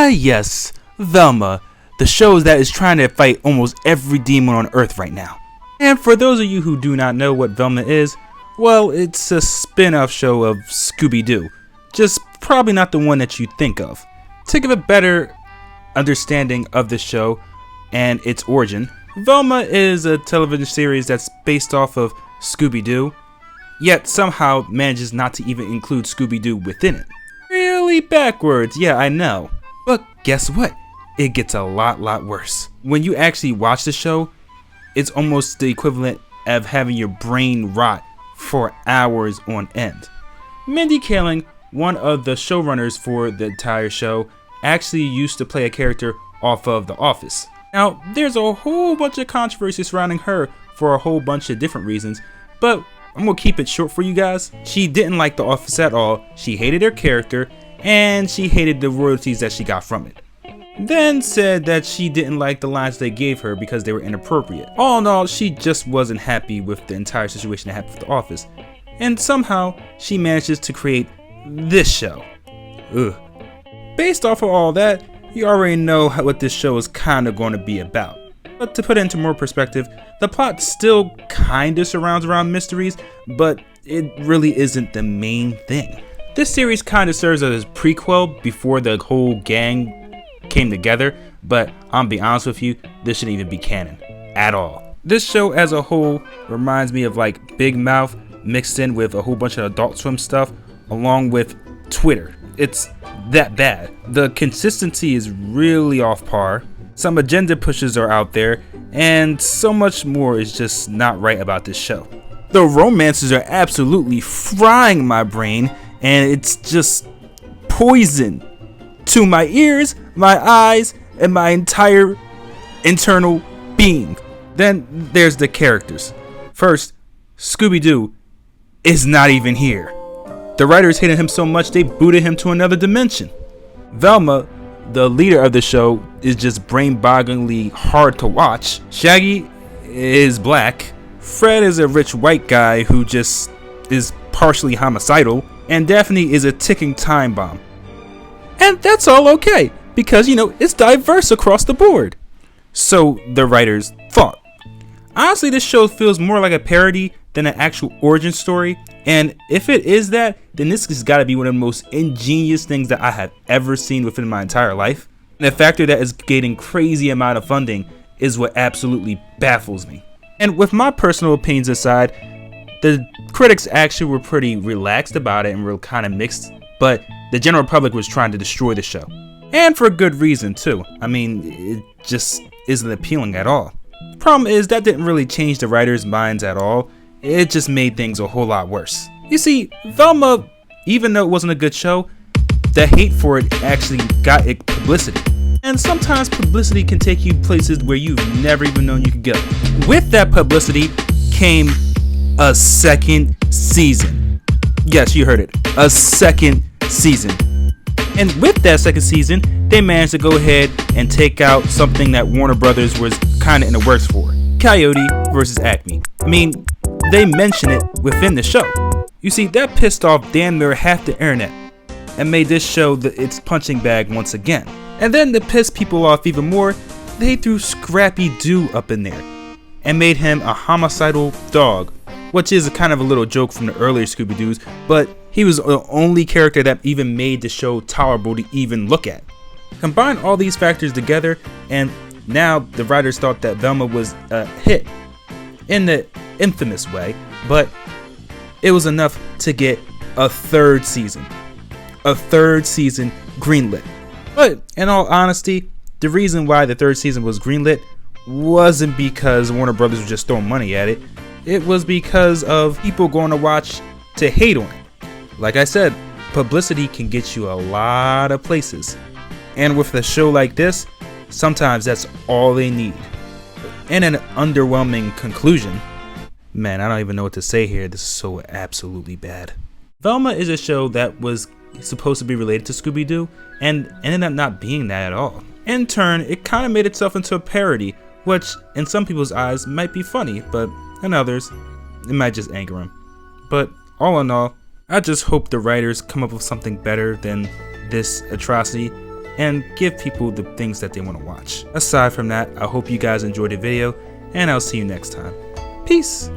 Ah yes, Velma, the show that is trying to fight almost every demon on Earth right now. And for those of you who do not know what Velma is, well, it's a spin-off show of Scooby-Doo, just probably not the one that you think of. To give a better understanding of the show and its origin, Velma is a television series that's based off of Scooby-Doo, yet somehow manages not to even include Scooby-Doo within it. Really backwards, yeah, I know. But guess what? It gets a lot worse. When you actually watch the show, it's almost the equivalent of having your brain rot for hours on end. Mindy Kaling, one of the showrunners for the entire show, actually used to play a character off of The Office. Now, there's a whole bunch of controversy surrounding her for a whole bunch of different reasons, but I'm gonna keep it short for you guys. She didn't like The Office at all, she hated her character, and she hated the royalties that she got from it. Then said that she didn't like the lines they gave her because they were inappropriate. All in all, she just wasn't happy with the entire situation that happened with The Office. And somehow, she manages to create this show. Ugh. Based off of all that, you already know what this show is kind of going to be about. But to put it into more perspective, the plot still kind of surrounds around mysteries, but it really isn't the main thing. This series kind of serves as a prequel before the whole gang came together, but I'll be honest with you, this shouldn't even be canon at all. This show as a whole reminds me of like Big Mouth mixed in with a whole bunch of Adult Swim stuff along with Twitter. It's that bad. The consistency is really off par, some agenda pushes are out there, and so much more is just not right about this show. The romances are absolutely frying my brain, and it's just poison to my ears, my eyes, and my entire internal being. Then there's the characters. First, Scooby-Doo is not even here. The writers hated him so much they booted him to another dimension. Velma, the leader of the show, is just brain-bogglingly hard to watch. Shaggy is black. Fred is a rich white guy who just is partially homicidal. And Daphne is a ticking time bomb. And that's all okay, because it's diverse across the board. So the writers thought. Honestly, this show feels more like a parody than an actual origin story, and if it is that, then this has got to be one of the most ingenious things that I have ever seen within my entire life. And the factor that is getting crazy amount of funding is what absolutely baffles me. And with my personal opinions aside, the critics actually were pretty relaxed about it and were kind of mixed, but the general public was trying to destroy the show. And for good reason too. I mean, it just isn't appealing at all. Problem is, that didn't really change the writers' minds at all. It just made things a whole lot worse. You see, Velma, even though it wasn't a good show, the hate for it actually got it publicity. And sometimes publicity can take you places where you've never even known you could go. With that publicity came a second season. Yes, you heard it. A second season. And with that second season, they managed to go ahead and take out something that Warner Brothers was kind of in the works for. Coyote versus Acme. I mean, they mention it within the show. You see, that pissed off damn near half the internet and made this show its punching bag once again. And then to piss people off even more, they threw Scrappy-Doo up in there and made him a homicidal dog, which is a kind of a little joke from the earlier Scooby-Doos, but he was the only character that even made the show tolerable to even look at. Combine all these factors together, and now the writers thought that Velma was a hit in the infamous way, but it was enough to get a third season. A third season greenlit. But in all honesty, the reason why the third season was greenlit wasn't because Warner Brothers was just throwing money at it. It was because of people going to watch to hate on it. Like I said, publicity can get you a lot of places. And with a show like this, sometimes that's all they need. And an underwhelming conclusion. Man, I don't even know what to say here. This is so absolutely bad. Velma is a show that was supposed to be related to Scooby-Doo and ended up not being that at all. In turn, it kind of made itself into a parody, which in some people's eyes might be funny, but in others, it might just anger them. But all in all, I just hope the writers come up with something better than this atrocity, and give people the things that they want to watch. Aside from that, I hope you guys enjoyed the video, and I'll see you next time. Peace!